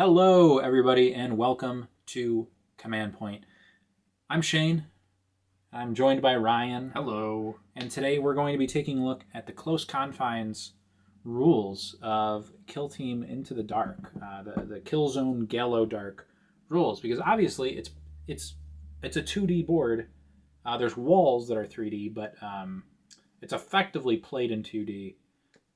Hello, everybody, and welcome to Command Point. I'm Shane. I'm joined by Ryan. Hello. And today we're going to be taking a look at the Close Confines rules of Kill Team Into the Dark, the Kill Zone Gallo Dark rules, because obviously it's a 2D board. There's walls that are 3D, but it's effectively played in 2D,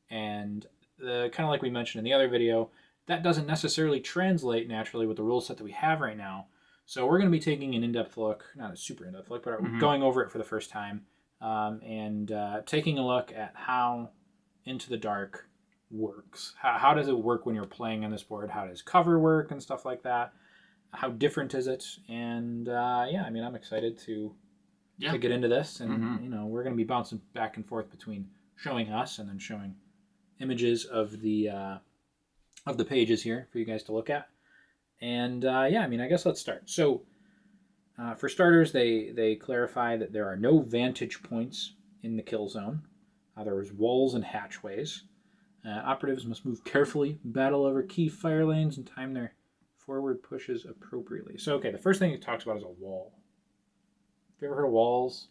and kind of like we mentioned in the other video, that doesn't necessarily translate naturally with the rule set that we have right now. So we're going to be taking an in-depth look, not a super in-depth look, but going over it for the first time, and taking a look at how Into the Dark works. How does it work when you're playing on this board? How does cover work and stuff like that? How different is it? And I'm excited to get into this, and we're going to be bouncing back and forth between showing us and then showing images of the pages here for you guys to look at. And I guess let's start. So for starters, they clarify that there are no vantage points in the kill zone. There's walls and hatchways. Operatives must move carefully, battle over key fire lanes, and time their forward pushes appropriately. So, okay, the first thing it talks about is a wall. Have you ever heard of walls?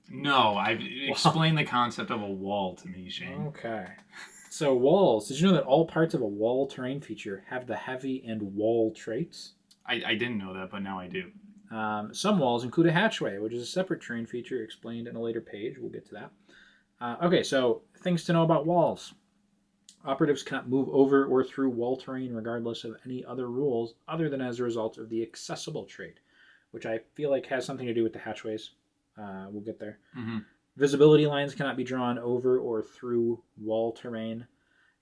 No, explain the concept of a wall to me, Shane. Okay. So walls. Did you know that all parts of a wall terrain feature have the heavy and wall traits? I didn't know that, but now I do. Some walls include a hatchway, which is a separate terrain feature explained in a later page. We'll get to that. Okay, so things to know about walls. Operatives cannot move over or through wall terrain regardless of any other rules other than as a result of the accessible trait, which I feel like has something to do with the hatchways. We'll get there. Mm-hmm. Visibility lines cannot be drawn over or through wall terrain.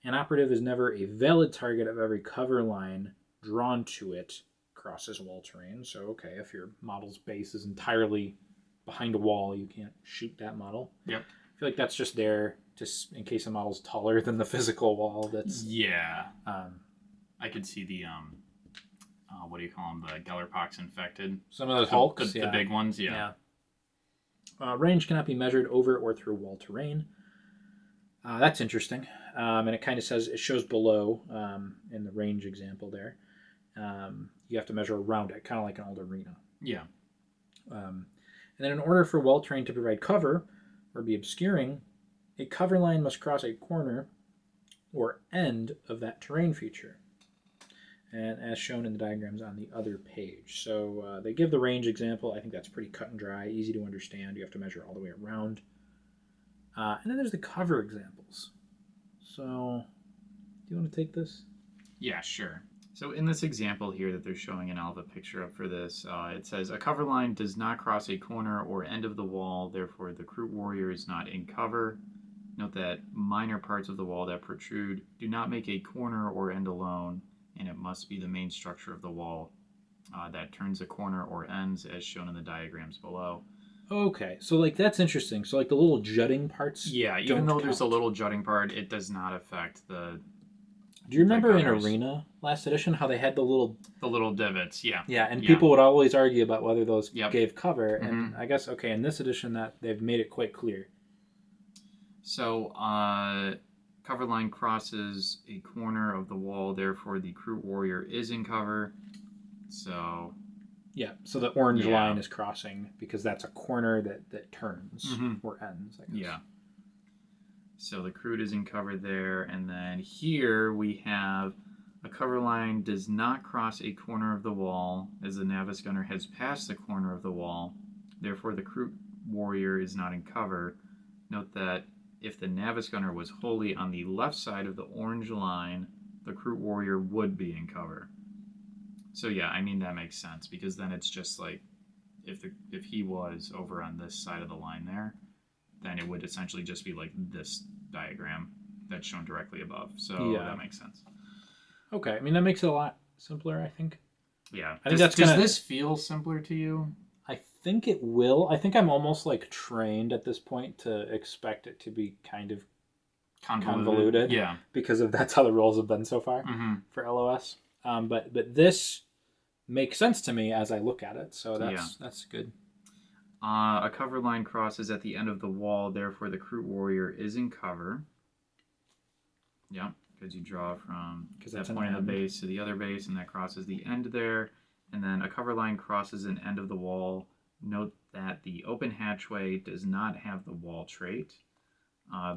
An operative is never a valid target of every cover line drawn to it crosses wall terrain. So, okay, if your model's base is entirely behind a wall, you can't shoot that model. Yep. I feel like that's just there just in case a model's taller than the physical wall. That's I could see the what do you call them? The Gellerpox infected. Some of those hulks, the big ones, yeah. Range cannot be measured over or through wall terrain. That's interesting. And it kind of says, it shows below in the range example there. You have to measure around it, kind of like an old arena. Yeah. And then in order for wall terrain to provide cover or be obscuring, a cover line must cross a corner or end of that terrain feature. And as shown in the diagrams on the other page. So they give the range example. I think that's pretty cut and dry, easy to understand. You have to measure all the way around. And then there's the cover examples. So, do you want to take this? Yeah, sure. So in this example here that they're showing, and I'll have a picture up for this, it says, a cover line does not cross a corner or end of the wall, therefore the Crute Warrior is not in cover. Note that minor parts of the wall that protrude do not make a corner or end alone, and it must be the main structure of the wall that turns a corner or ends as shown in the diagrams below. Okay, so like that's interesting. So like the little jutting parts. Yeah, even though there's a little jutting part, it does not affect the. Do you remember in Arena last edition how they had the little divots? Yeah. Yeah, and people would always argue about whether those gave cover, Mm-hmm. and I guess in this edition that they've made it quite clear. So cover line crosses a corner of the wall, therefore the Crute Warrior is in cover. So yeah, so the orange line is crossing because that's a corner that turns or ends, I guess. Yeah. So the Crute is in cover there, and then here we have a cover line does not cross a corner of the wall as the Navis Gunner has passed the corner of the wall. Therefore the Crute Warrior is not in cover. Note that if the Navis Gunner was wholly on the left side of the orange line, the Crute Warrior would be in cover. So yeah, I mean that makes sense, because then it's just like if he was over on this side of the line there, then it would essentially just be like this diagram that's shown directly above. So that makes sense. Okay, I mean that makes it a lot simpler, I think. Yeah. I think does this feel simpler to you? I think it will. I think I'm almost like trained at this point to expect it to be kind of convoluted. Yeah. Because that's how the rules have been so far for LOS. But this makes sense to me as I look at it, so that's good. A cover line crosses at the end of the wall, therefore the Crute Warrior is in cover. Yeah, because you draw from that that's point an of the end. base to the other base, and that crosses the end there. And then a cover line crosses an end of the wall. Note that the open hatchway does not have the wall trait.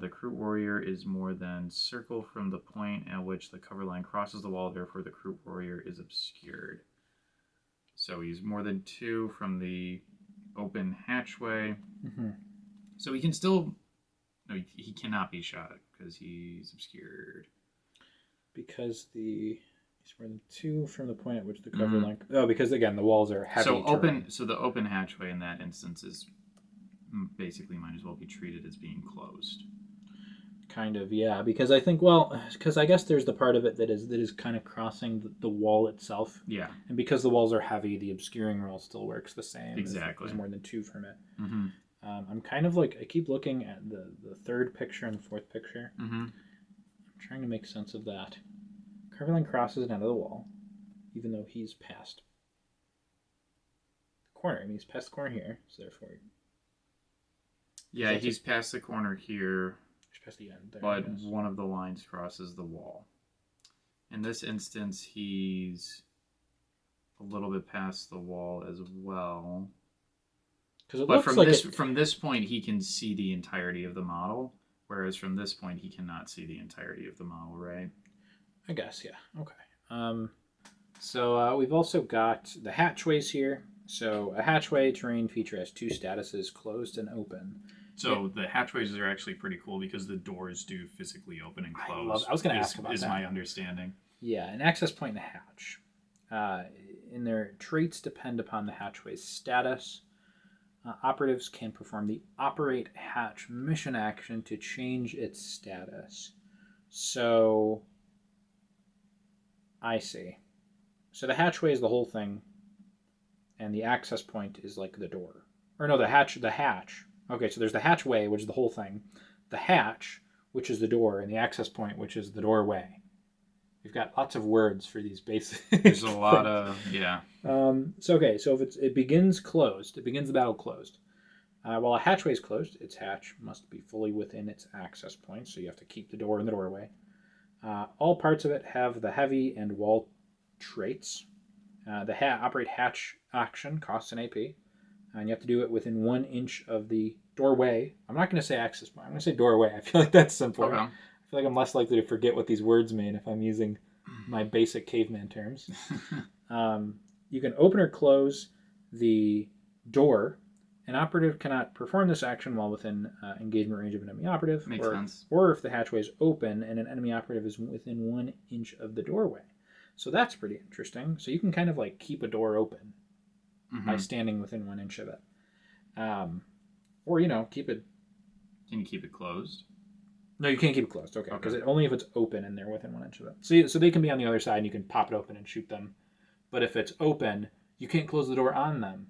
The Crew Warrior is more than circle from the point at which the cover line crosses the wall, therefore the Crew Warrior is obscured. So he's more than 2 from the open hatchway. Mm-hmm. So he can still... No, he cannot be shot because he's obscured. Because he's more than 2 from the point at which the cover line... Oh, because, again, the walls are heavy terrain. So the open hatchway in that instance is basically might as well be treated as being closed. Kind of, yeah. Because I think, well, because I guess there's the part of it that is kind of crossing the wall itself. Yeah. And because the walls are heavy, the obscuring rule still works the same. Exactly. There's more than 2 from it. Mm-hmm. I'm kind of like, I keep looking at the third picture and the fourth picture. Mm-hmm. I'm trying to make sense of that. Cover line crosses an end of the wall, even though he's past the corner. I mean, he's past the corner here, so therefore... Yeah, he's past the corner here, he's past the end there, but one of the lines crosses the wall. In this instance, he's a little bit past the wall as well. But from this point, he can see the entirety of the model, whereas from this point, he cannot see the entirety of the model, right? I guess, yeah. Okay. So we've also got the hatchways here. So a hatchway terrain feature has 2 statuses, closed and open. So the hatchways are actually pretty cool because the doors do physically open and close. I was going to ask about that. Is my understanding. Yeah, an access point and a hatch. In their traits depend upon the hatchway's status. Operatives can perform the operate hatch mission action to change its status. So, I see. So the hatchway is the whole thing, and the access point is like the door. Or no, the hatch. Okay, so there's the hatchway, which is the whole thing, the hatch, which is the door, and the access point, which is the doorway. We've got lots of words for these basic. There's a lot of, yeah. So if it begins closed, it begins the battle closed. While a hatchway is closed, its hatch must be fully within its access point, so you have to keep the door in the doorway. All parts of it have the heavy and wall traits. The operate hatch action costs an AP, and you have to do it within 1 inch of the doorway. I'm not going to say access point. I'm going to say doorway. I feel like that's simpler. Okay. I feel like I'm less likely to forget what these words mean if I'm using my basic caveman terms. You can open or close the door. An operative cannot perform this action while within engagement range of an enemy operative. Makes sense. Or if the hatchway is open and an enemy operative is within 1 inch of the doorway. So that's pretty interesting. So you can kind of like keep a door open by standing within 1 inch of it. Or, keep it... Can you keep it closed? No, you can't keep it closed. Okay, because only if it's open and they're within 1 inch of it. So they can be on the other side and you can pop it open and shoot them. But if it's open, you can't close the door on them,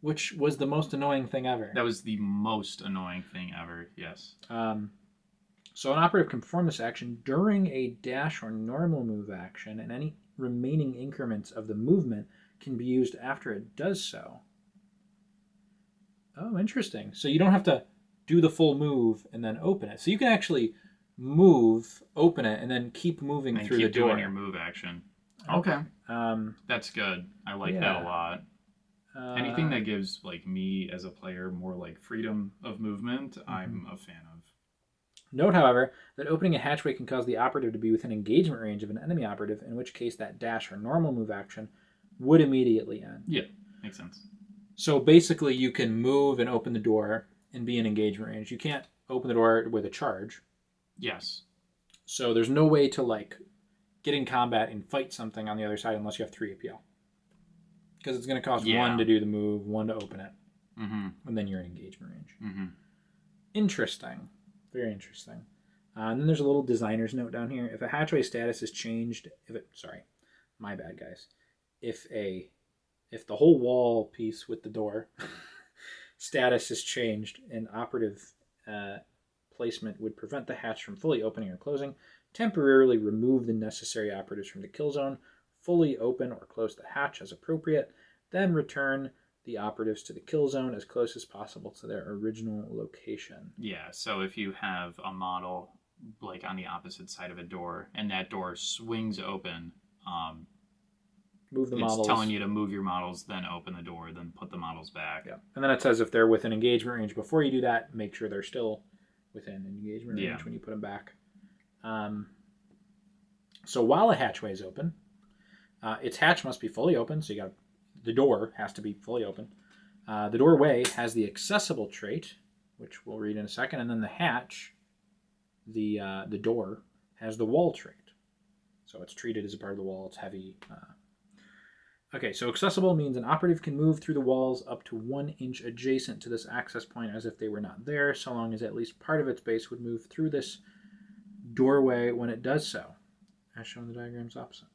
which was the most annoying thing ever. That was the most annoying thing ever, yes. So an operative can perform this action during a dash or normal move action, and any remaining increments of the movement can be used after it does so. Oh, interesting. So you don't have to do the full move and then open it. So you can actually move, open it, and then keep moving through the door. And keep doing your move action. Okay. That's good. I like that a lot. Anything that gives like me as a player more like freedom of movement, I'm a fan of. Note, however, that opening a hatchway can cause the operative to be within engagement range of an enemy operative, in which case that dash or normal move action would immediately end. Yeah, makes sense. So basically you can move and open the door and be in engagement range. You can't open the door with a charge. Yes. So there's no way to like get in combat and fight something on the other side unless you have 3 APL. Because it's going to cost 1 to do the move, 1 to open it. And then you're in engagement range. Interesting. Very interesting. And then there's a little designer's note down here. If a hatchway status is changed, my bad, guys. If the whole wall piece with the door status is changed, an operative placement would prevent the hatch from fully opening or closing, temporarily remove the necessary operatives from the kill zone, fully open or close the hatch as appropriate, then return the operatives to the kill zone as close as possible to their original location. Yeah, so if you have a model like on the opposite side of a door, and that door swings open, Move the it's models. telling you to move your models, then open the door, then put the models back. Yeah. And then it says if they're within engagement range before you do that, make sure they're still within engagement range when you put them back. So while a hatchway is open, its hatch must be fully open. So the door has to be fully open. The doorway has the accessible trait, which we'll read in a second, and then the hatch, the door, has the wall trait. So it's treated as a part of the wall. It's heavy. Okay, so accessible means an operative can move through the walls up to 1 inch adjacent to this access point as if they were not there, so long as at least part of its base would move through this doorway when it does so, as shown in the diagram's opposite.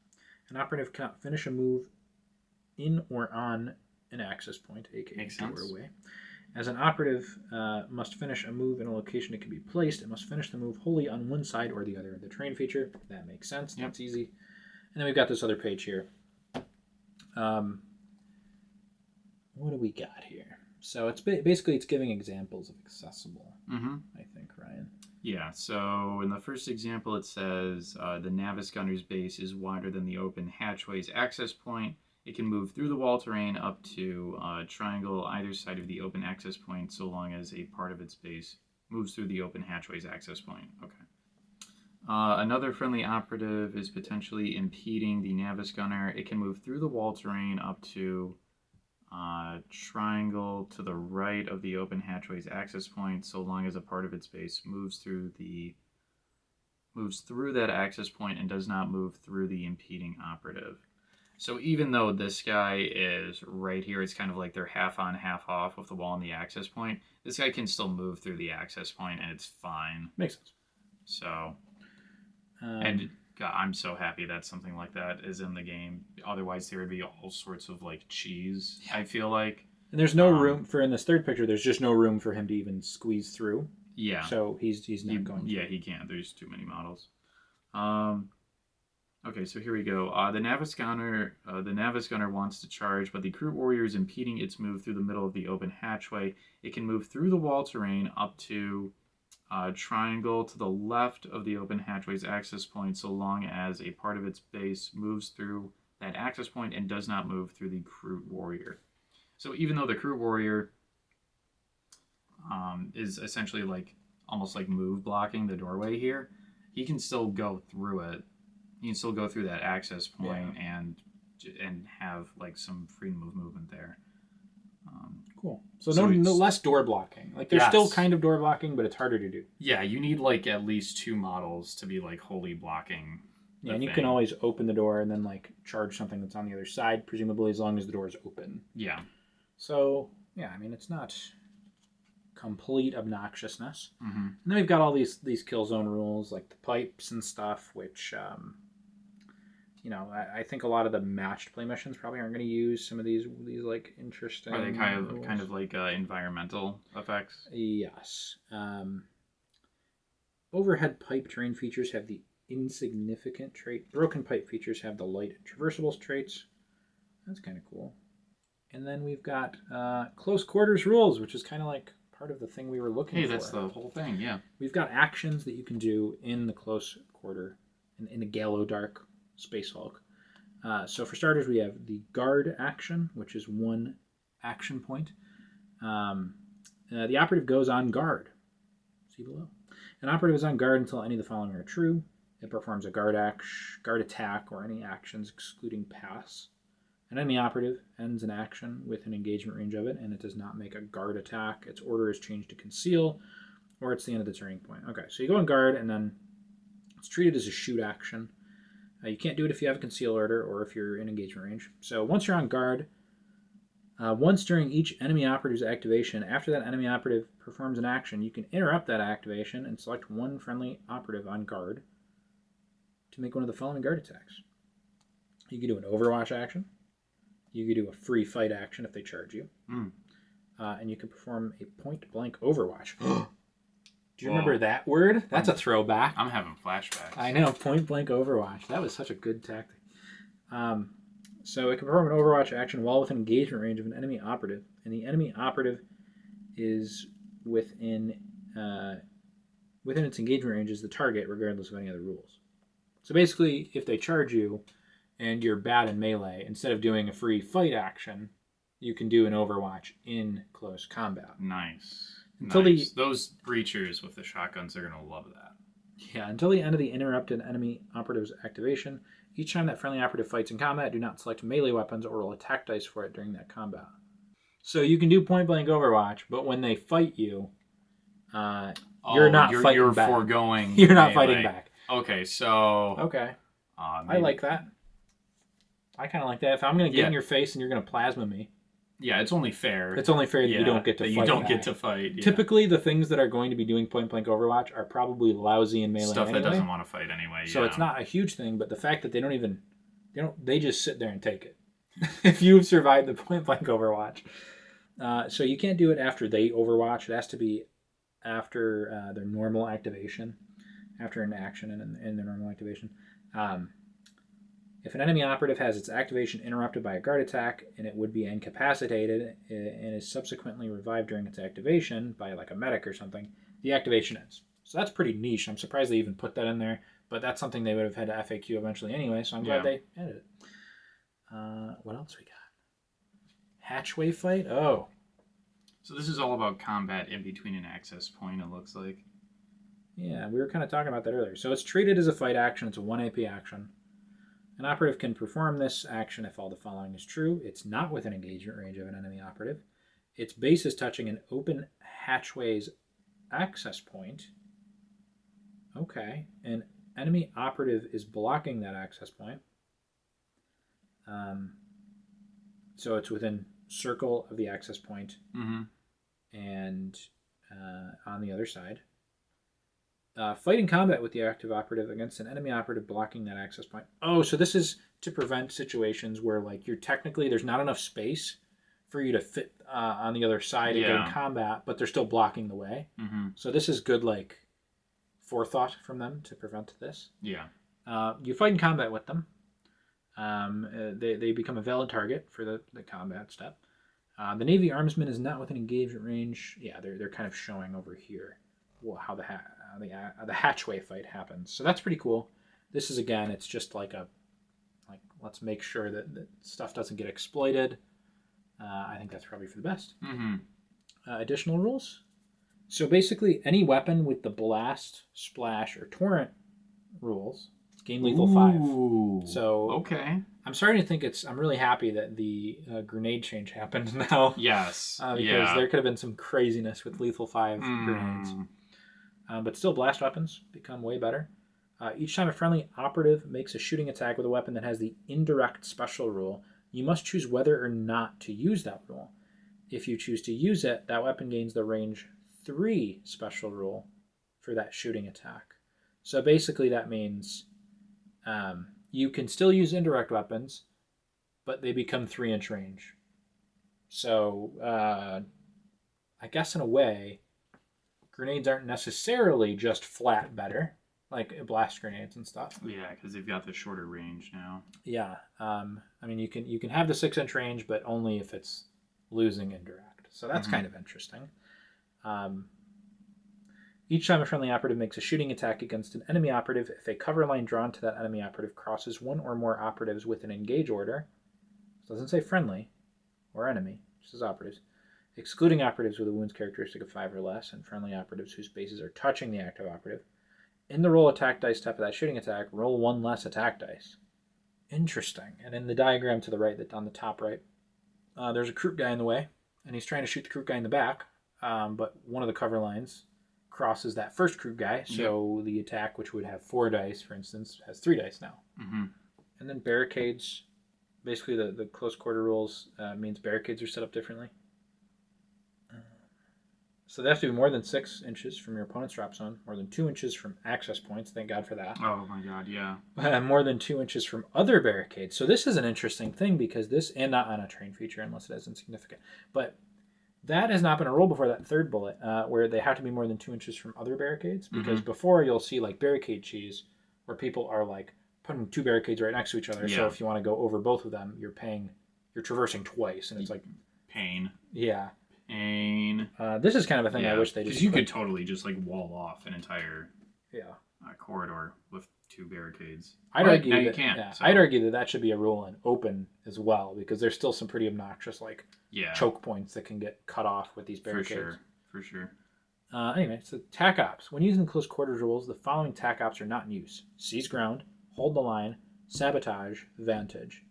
An operative cannot finish a move in or on an access point, aka doorway. As an operative must finish a move in a location it can be placed, it must finish the move wholly on one side or the other of the terrain feature. That makes sense. Yep. That's easy. And then we've got this other page here. What do we got here? So it's basically it's giving examples of accessible. I think, Ryan. Yeah. So in the first example, it says the Navis gunner's base is wider than the open hatchway's access point. It can move through the wall terrain up to a triangle either side of the open access point, so long as a part of its base moves through the open hatchway's access point. Okay. Another friendly operative is potentially impeding the Navis gunner. It can move through the wall terrain up to triangle to the right of the open hatchway's access point, so long as a part of its base moves through that access point and does not move through the impeding operative. So even though this guy is right here, it's kind of like they're half on, half off with the wall and the access point. This guy can still move through the access point, and it's fine. Makes sense. So, and God, I'm so happy that something like that is in the game. Otherwise, there would be all sorts of like cheese. I feel like. And there's no room for in this third picture. There's just no room for him to even squeeze through. Yeah. So he's not going. Yeah, he can't. There's too many models. Okay, so here we go. The Navis gunner wants to charge, but the crew warrior is impeding its move through the middle of the open hatchway. It can move through the wall terrain up to triangle to the left of the open hatchway's access point, so long as a part of its base moves through that access point and does not move through the crew warrior. So even though the crew warrior is essentially like almost like move blocking the doorway here, he can still go through it. You can still go through that access point and have like some freedom of movement there. Cool. So no less door blocking. Like there's still kind of door blocking, but it's harder to do. Yeah, you need like at least 2 models to be like wholly blocking. Yeah, and you can always open the door and then like charge something that's on the other side, presumably as long as the door is open. Yeah. So yeah, I mean it's not complete obnoxiousness. And then we've got all these kill zone rules like the pipes and stuff, which I think a lot of the matched play missions probably aren't going to use some of these like interesting. Are they kind of like environmental effects? Yes. Overhead pipe terrain features have the insignificant trait. Broken pipe features have the light traversables traits. That's kind of cool. And then we've got close quarters rules, which is kind of like part of the thing we were looking for. Hey, that's the whole thing, yeah. We've got actions that you can do in the close quarter, in the Gallo Dark Space Hulk. So for starters, we have the guard action, which is 1 action point. The operative goes on guard. See below. An operative is on guard until any of the following are true. It performs a guard attack, or any actions excluding pass. An enemy operative ends an action with an engagement range of it, and it does not make a guard attack. Its order is changed to conceal, or it's the end of the turning point. Okay, so you go on guard, and then it's treated as a shoot action. You can't do it if you have a conceal order or if you're in engagement range. So once you're on guard, once during each enemy operative's activation, after that enemy operative performs an action, you can interrupt that activation and select 1 friendly operative on guard to make one of the following guard attacks. You can do an Overwatch action. You can do a free fight action if they charge you. And you can perform a point-blank Overwatch. Do you remember that word? That's a throwback. I'm having flashbacks. I know, point-blank Overwatch. That was such a good tactic. So it can perform an Overwatch action while within engagement range of an enemy operative, and the enemy operative is within within its engagement range is the target, regardless of any other rules. So basically, if they charge you and you're bad in melee, instead of doing a free fight action, you can do an Overwatch in close combat. Nice. Until those breachers with the shotguns are gonna love that. Yeah, until the end of the interrupted enemy operative's activation, each time that friendly operative fights in combat, do not select melee weapons or roll attack dice for it during that combat. So you can do point blank Overwatch, but when they fight you, you're not fighting you're back. foregoing. You're not fighting back. Okay, so okay, I like that. I kind of like that. If I'm going to get in your face and you're going to plasma me, yeah, it's only fair. It's only fair that you don't get to fight. You don't get to fight. Yeah. Typically, the things that are going to be doing point blank Overwatch are probably lousy in melee. Stuff anyway. that doesn't want to fight anyway. So it's not a huge thing, but the fact that they just sit there and take it. If you've survived the point blank Overwatch. So you can't do it after they Overwatch. It has to be after their normal activation, after an action in their normal activation. If an enemy operative has its activation interrupted by a guard attack and it would be incapacitated and is subsequently revived during its activation by like a medic or something, the activation ends. So that's pretty niche. I'm surprised they even put that in there, but that's something they would have had to FAQ eventually anyway, so I'm glad they added it. What else we got? Hatchway fight? Oh. So this is all about combat in between an access point, it looks like. Yeah, we were kind of talking about that earlier. So it's treated as a fight action. It's a 1 AP action. An operative can perform this action if all the following is true. It's not within engagement range of an enemy operative. Its base is touching an open hatchway's access point. Okay. An enemy operative is blocking that access point. So it's within circle of the access point. Mm-hmm. And on the other side. Fight in combat with the active operative against an enemy operative blocking that access point. Oh, so this is to prevent situations where like there's not enough space for you to fit on the other side and get in combat, but they're still blocking the way. Mm-hmm. So this is good like forethought from them to prevent this. Yeah. You fight in combat with them. They become a valid target for the combat step. The Navy armsman is not within engagement range. Yeah, they're kind of showing over here how the hatchway fight happens. So that's pretty cool. This is again, it's just like let's make sure that stuff doesn't get exploited. I think that's probably for the best. Mm-hmm. Additional rules. So basically, any weapon with the blast, splash, or torrent rules, game lethal 5. So okay. I'm starting to think I'm really happy that the grenade change happened now. Yes. Because there could have been some craziness with lethal 5 grenades. But still, blast weapons become way better. Each time a friendly operative makes a shooting attack with a weapon that has the indirect special rule, you must choose whether or not to use that rule. If you choose to use it, that weapon gains the range 3 special rule for that shooting attack. So basically that means you can still use indirect weapons, but they become 3-inch range. So I guess in a way, grenades aren't necessarily just flat better, like blast grenades and stuff. Yeah, because they've got the shorter range now. Yeah, I mean you can have the 6-inch range, but only if it's losing indirect. So that's kind of interesting. Each time a friendly operative makes a shooting attack against an enemy operative, if a cover line drawn to that enemy operative crosses one or more operatives with an engage order, it doesn't say friendly or enemy, just as operatives, excluding operatives with a wounds characteristic of 5 or less, and friendly operatives whose bases are touching the active operative. In the roll attack dice step of that shooting attack, roll 1 less attack dice. Interesting. And in the diagram to the right, on the top right, there's a Kroot guy in the way, and he's trying to shoot the Kroot guy in the back, but one of the cover lines crosses that first Kroot guy, so the attack, which would have 4 dice, for instance, has 3 dice now. Mm-hmm. And then barricades, basically the close quarter rules means barricades are set up differently. So they have to be more than 6 inches from your opponent's drop zone, more than 2 inches from access points, thank God for that. Oh my God, yeah. More than 2 inches from other barricades. So this is an interesting thing because this, and not on a train feature unless it is insignificant, but that has not been a rule before, that third bullet, where they have to be more than 2 inches from other barricades, because before you'll see like barricade cheese, where people are like putting 2 barricades right next to each other, so if you want to go over both of them, you're traversing twice, and it's like... Pain. Yeah. Campaign. This is kind of a thing I wish they because just you put. could totally just like wall off an entire Yeah. corridor with 2 barricades. I'd But argue now that, you can't. yeah, So, I'd argue that that should be a rule in open as well, because there's still some pretty obnoxious like yeah, choke points that can get cut off with these for barricades. sure. Anyway, so tac ops. When using close quarters rules, the following tac ops are not in use: seize ground, hold the line, sabotage, vantage.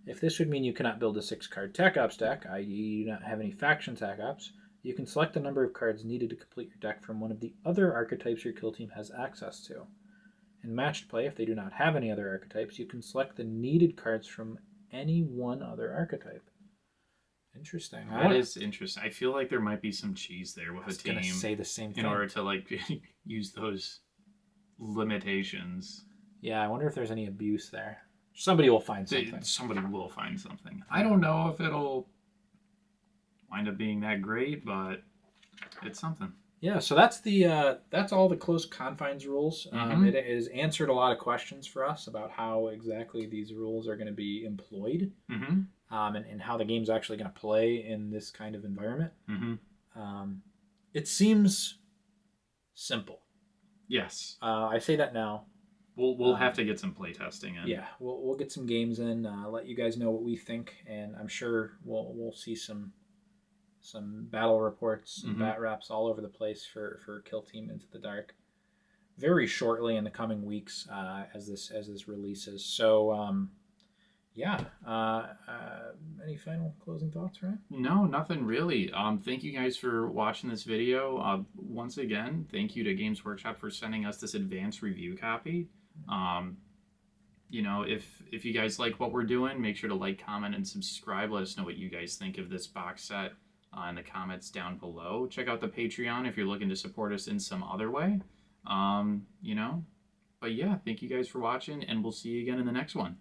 If this would mean you cannot build a 6-card tac ops deck, i.e., you do not have any faction tac ops, you can select the number of cards needed to complete your deck from one of the other archetypes your kill team has access to. In matched play, if they do not have any other archetypes, you can select the needed cards from any one other archetype. Interesting. That is interesting. I feel like there might be some cheese there with I was a team gonna say the same thing. in order to like use those limitations. Yeah, I wonder if there's any abuse there. Somebody will find something. Somebody will find something. I don't know if it'll wind up being that great, but it's something. Yeah, so that's all the close confines rules. It has answered a lot of questions for us about how exactly these rules are going to be employed, and how the game's actually going to play in this kind of environment. It seems simple. Yes. I say that now. We'll have to get some play testing in. Yeah, we'll get some games in. Let you guys know what we think, and I'm sure we'll see some battle reports and bat raps all over the place for Kill Team Into the Dark very shortly in the coming weeks as this releases. So any final closing thoughts, Ryan? No, nothing really. Thank you guys for watching this video. Once again, thank you to Games Workshop for sending us this advanced review copy. If you guys like what we're doing, make sure to like, comment, and subscribe. Let us know what you guys think of this box set in the comments down below. Check out the Patreon if you're looking to support us in some other way. But yeah, thank you guys for watching, and we'll see you again in the next one.